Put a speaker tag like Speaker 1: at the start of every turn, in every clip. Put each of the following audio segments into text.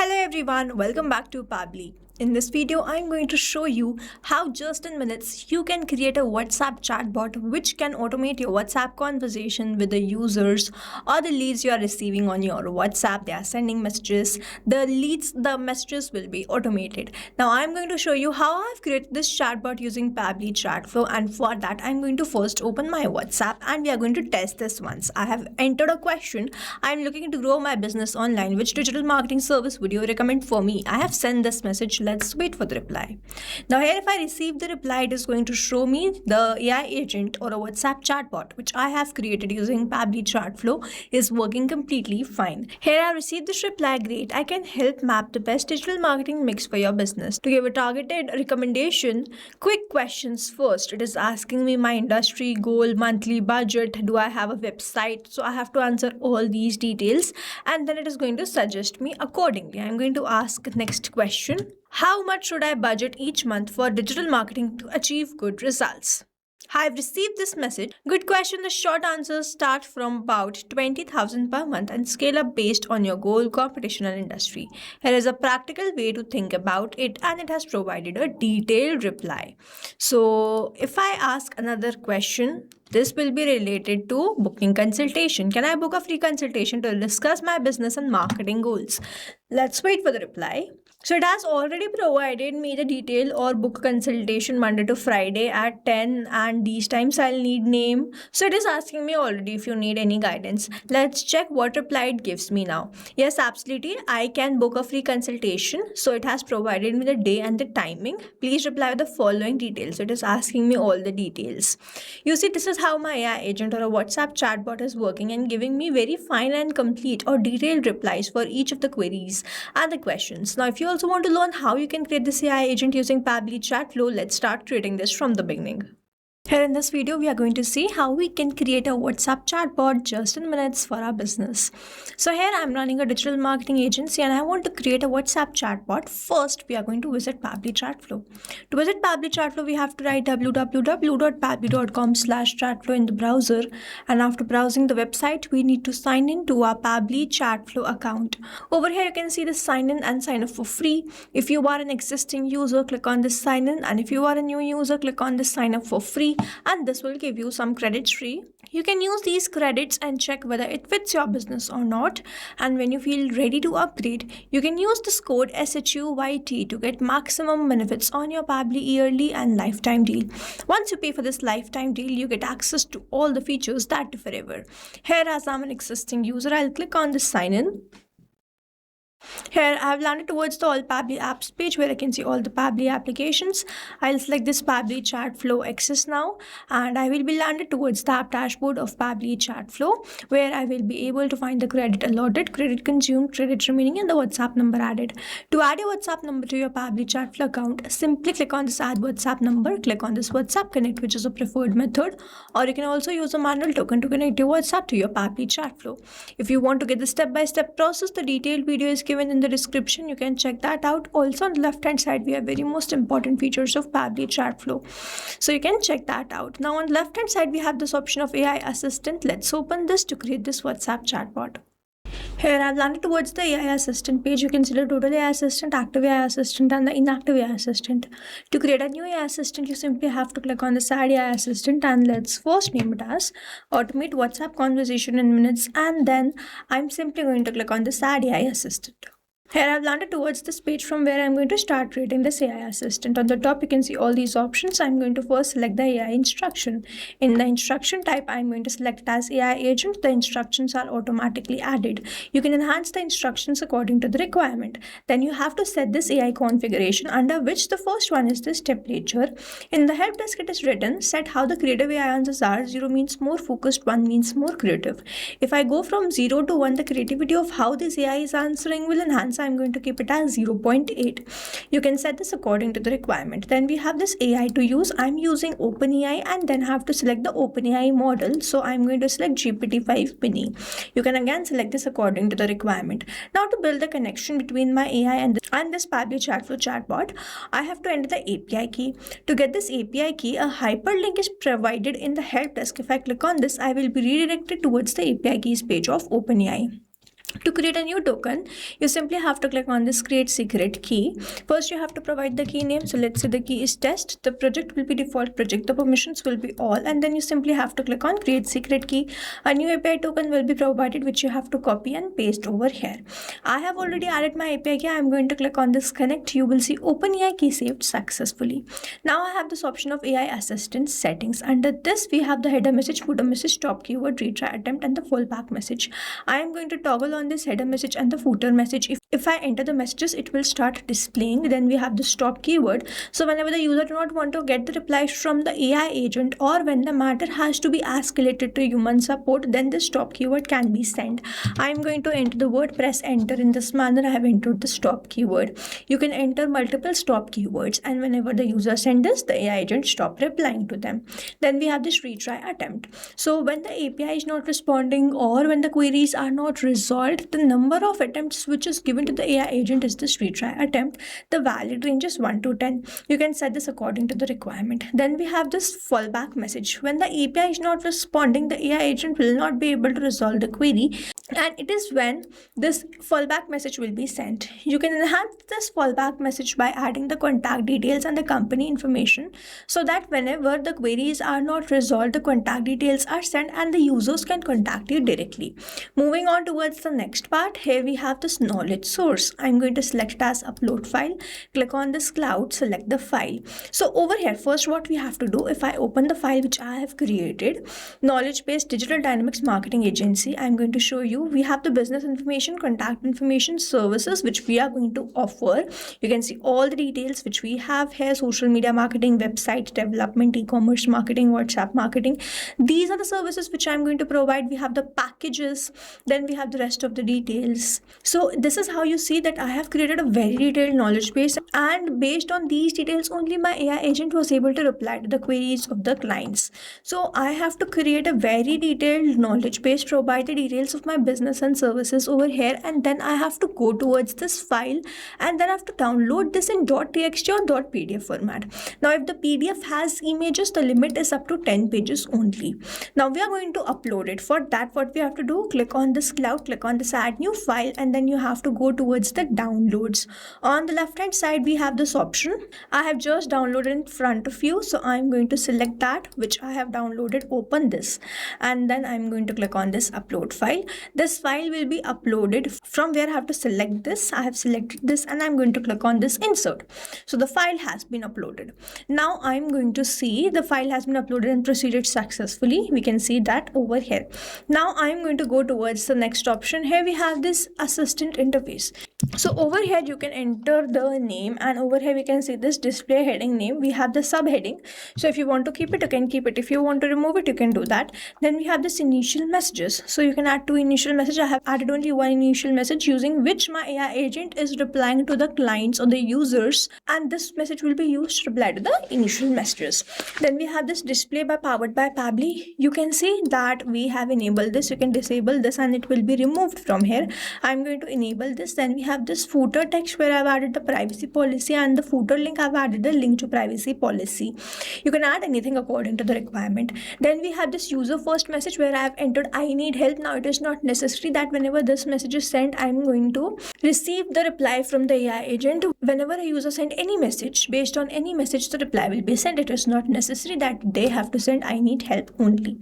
Speaker 1: Hello everyone, welcome back to Pabbly. In this video, I'm going to show you how just in minutes you can create a WhatsApp chatbot which can automate your WhatsApp conversation with the users or the leads you are receiving on your WhatsApp. They are sending messages. The messages will be automated. Now I'm going to show you how I've created this chatbot using Pabbly Chatflow, and for that I'm going to first open my WhatsApp and we are going to test this once. I have entered a question. I'm looking to grow my business online. Which digital marketing service would you recommend for me? I have sent this message. Let's wait for the reply. Now here, if I receive the reply, it is going to show me the AI agent or a WhatsApp chatbot which I have created using Pabbly Chatflow is working completely fine. Here I received this reply. Great, I can help map the best digital marketing mix for your business. To give a targeted recommendation, quick questions first. It is asking me my industry, goal, monthly budget, do I have a website? So I have to answer all these details and then it is going to suggest me accordingly. I'm going to ask next question. How much should I budget each month for digital marketing to achieve good results? I've received this message. Good question. The short answers start from about 20,000 per month and scale up based on your goal, competition and industry. Here is a practical way to think about it, and it has provided a detailed reply. So if I ask another question, this will be related to booking consultation. Can I book a free consultation to discuss my business and marketing goals? Let's wait for the reply. So it has already provided me the detail or book consultation Monday to Friday at 10, and these times I'll need name. So it is asking me already if you need any guidance. Let's check what reply it gives me now. Yes, absolutely. I can book a free consultation. So it has provided me the day and the timing. Please reply with the following details. So it is asking me all the details. You see, this is how my AI agent or a WhatsApp chatbot is working and giving me very fine and complete or detailed replies for each of the queries and the questions. Now, if you also want to learn how you can create this AI agent using Pabbly Chatflow, let's start creating this from the beginning. Here in this video, we are going to see how we can create a WhatsApp chatbot just in minutes for our business. So here I'm running a digital marketing agency and I want to create a WhatsApp chatbot. First, we are going to visit Pabbly Chatflow. To visit Pabbly Chatflow, we have to write www.pabbly.com/chatflow in the browser. And after browsing the website, we need to sign in to our Pabbly Chatflow account. Over here, you can see the sign in and sign up for free. If you are an existing user, click on this sign in. And if you are a new user, click on this sign up for free. And this will give you some credits free. You can use these credits and check whether it fits your business or not. And when you feel ready to upgrade, you can use this code SHUYT to get maximum benefits on your Pabbly yearly and lifetime deal. Once you pay for this lifetime deal, you get access to all the features that do forever. Here, as I'm an existing user, I'll click on this sign in. Here I have landed towards the All Pabbly Apps page where I can see all the Pabbly applications. I'll select this Pabbly Chatflow Access now, and I will be landed towards the app dashboard of Pabbly Chatflow, where I will be able to find the credit allotted, credit consumed, credit remaining, and the WhatsApp number added. To add your WhatsApp number to your Pabbly Chatflow account, simply click on this Add WhatsApp number, click on this WhatsApp Connect, which is a preferred method, or you can also use a manual token to connect your WhatsApp to your Pabbly Chatflow. If you want to get the step-by-step process, the detailed video is given in the description. You can check that out. Also on the left hand side, we have very most important features of Pabbly Chatflow, so you can check that out. Now on the left hand side, we have this option of AI assistant. Let's open this to create this WhatsApp chatbot. Here I've landed towards the AI assistant page. You can see the total AI assistant, active AI assistant, and the inactive AI assistant. To create a new AI assistant, you simply have to click on this Add AI assistant, and let's first name it as Automate WhatsApp Conversation in Minutes, and then I'm simply going to click on this Add AI assistant. Here I've landed towards this page from where I'm going to start creating this AI assistant. On the top, you can see all these options. I'm going to first select the AI instruction. In the instruction type, I'm going to select it as AI agent. The instructions are automatically added. You can enhance the instructions according to the requirement. Then you have to set this AI configuration, under which the first one is this temperature. In the help desk, it is written, set how the creative AI answers are. 0 means more focused, 1 means more creative. If I go from 0 to 1, the creativity of how this AI is answering will enhance. I'm going to keep it as 0.8. You can set this according to the requirement. Then we have this AI to use. I'm using OpenAI and then have to select the OpenAI model. So I'm going to select GPT-5 Mini. You can again select this according to the requirement. Now to build the connection between my AI and this Pabbly Chatflow chatbot, I have to enter the API key. To get this API key, a hyperlink is provided in the help desk. If I click on this, I will be redirected towards the API keys page of OpenAI. To create a new token, you simply have to click on this create secret key. First, you have to provide the key name. So let's say the key is test. The project will be default project. The permissions will be all. And then you simply have to click on create secret key. A new API token will be provided, which you have to copy and paste over here. I have already added my API key. I'm going to click on this connect. You will see OpenAI key saved successfully. Now I have this option of AI assistant settings. Under this, we have the header message, footer message, stop keyword, retry attempt, and the fallback message. I am going to toggle on this header message and the footer message. If I enter the messages, it will start displaying. Then we have the stop keyword. So whenever the user do not want to get the replies from the AI agent, or when the matter has to be escalated to human support, then the stop keyword can be sent. I am going to enter the word, press enter. In this manner, I have entered the stop keyword. You can enter multiple stop keywords, and whenever the user sends this, the AI agent stop replying to them. Then we have this retry attempt. So when the API is not responding, or when the queries are not resolved, the number of attempts which is given to the AI agent is this retry attempt. The valid range is 1 to 10. You can set this according to the requirement. Then we have this fallback message. When the API is not responding, the AI agent will not be able to resolve the query, and it is when this fallback message will be sent. You can enhance this fallback message by adding the contact details and the company information, so that whenever the queries are not resolved, the contact details are sent and the users can contact you directly. Moving on towards the next part, here we have this knowledge source. I'm going to select it as upload file, click on this cloud, select the file. So over here, first what we have to do, if I open the file which I have created, knowledge based digital dynamics marketing agency, I'm going to show you. We have the business information, contact information, services which we are going to offer. You can see all the details which we have here: social media marketing, website development, e-commerce marketing, WhatsApp marketing. These are the services which I'm going to provide. We have the packages, then we have the rest of the details. So this is how you see that I have created a very detailed knowledge base, and based on these details only my AI agent was able to reply to the queries of the clients. So I have to create a very detailed knowledge base, provide the details of my business and services over here, and then I have to go towards this file, and then I have to download this in .txt or .pdf format. Now if the PDF has images, the limit is up to 10 pages only. Now we are going to upload it. For that, what we have to do, click on this cloud, click on this add new file, and then you have to go towards the downloads. On the left hand side we have this option. I have just downloaded in front of you, so I'm going to select that which I have downloaded, open this, and then I'm going to click on this upload file. This file will be uploaded. From where I have to select this, I have selected this, and I'm going to click on this insert. So the file has been uploaded. Now I'm going to see the file has been uploaded and proceeded successfully. We can see that over here. Now I'm going to go towards the next option. Here we have this assistant interface. So over here you can enter the name, and over here we can see this display heading name. We have the subheading. So if you want to keep it, you can keep it. If you want to remove it, you can do that. Then we have this initial messages. So you can add two initial messages. I have added only one initial message, using which my AI agent is replying to the clients or the users, and this message will be used to reply to the initial messages. Then we have this display powered by Pabbly. You can see that we have enabled this. You can disable this and it will be removed from here. I'm going to enable this. Then we have this footer text where I've added the privacy policy, and the footer link I've added the link to privacy policy. You can add anything according to the requirement. Then we have this user first message where I have entered I need help. Now it is not necessary that whenever this message is sent, I'm going to receive the reply from the AI agent. Whenever a user send any message, based on any message the reply will be sent. It is not necessary that they have to send I need help only.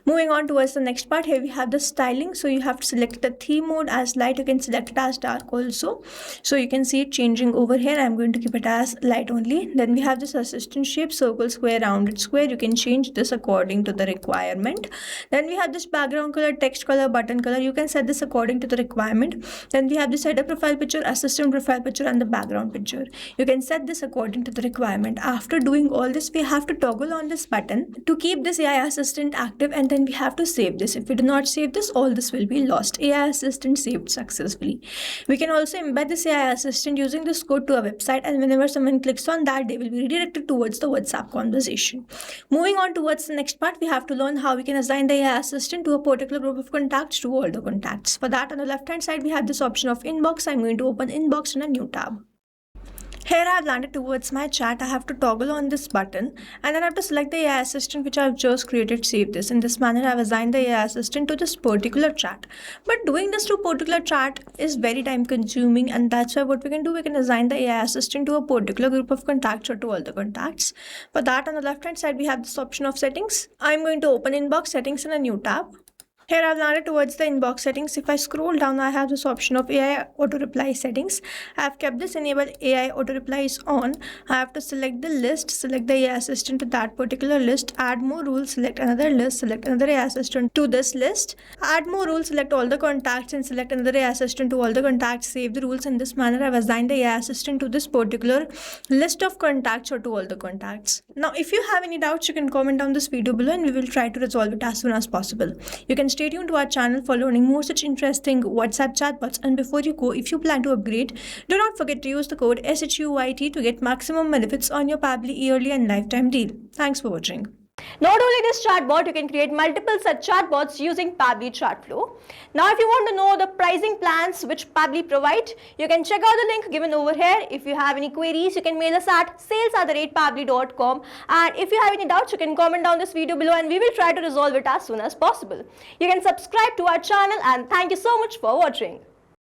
Speaker 1: Moving on towards the next part, here we have the styling. So you have to select the theme mode as light. You can select it as dark also. So you can see it changing over here. I'm going to keep it as light only. Then we have this assistant shape, circle, square, rounded, square. You can change this according to the requirement. Then we have this background color, text color, button color. You can set this according to the requirement. Then we have this header profile picture, assistant profile picture, and the background picture. You can set this according to the requirement. After doing all this, we have to toggle on this button to keep this AI assistant active, and then we have to save this. If we do not save this, all this will be lost. AI assistant saved successfully. We can also embed this AI assistant using this code to a website, and whenever someone clicks on that, they will be redirected towards the WhatsApp conversation. Moving on towards the next part, we have to learn how we can assign the AI assistant to a particular group of contacts to all the contacts. For that, on the left hand side, we have this option of inbox. I'm going to open inbox in a new tab. Here I have landed towards my chat. I have to toggle on this button and then I have to select the AI assistant which I have just created, save this. In this manner I have assigned the AI assistant to this particular chat. But doing this to a particular chat is very time consuming, and that's why what we can do, we can assign the AI assistant to a particular group of contacts or to all the contacts. For that, on the left hand side we have this option of settings. I'm going to open inbox settings in a new tab. Here I've landed towards the inbox settings. If I scroll down, I have this option of AI auto reply settings. I have kept this enabled. AI auto reply is on. I have to select the list, select the AI assistant to that particular list, add more rules, select another list, select another AI assistant to this list, add more rules, select all the contacts and select another AI assistant to all the contacts, save the rules. In this manner, I've assigned the AI assistant to this particular list of contacts or to all the contacts. Now, if you have any doubts, you can comment down this video below and we will try to resolve it as soon as possible. You can stay tuned to our channel for learning more such interesting WhatsApp chatbots. And before you go, if you plan to upgrade, do not forget to use the code SHUYT to get maximum benefits on your Pabbly yearly and lifetime deal. Thanks for watching.
Speaker 2: Not only this chatbot, you can create multiple such chatbots using Pabbly Chatflow. Now, if you want to know the pricing plans which Pabbly provide, you can check out the link given over here. If you have any queries, you can mail us at sales@pabbly.com. And if you have any doubts, you can comment down this video below and we will try to resolve it as soon as possible. You can subscribe to our channel, and thank you so much for watching.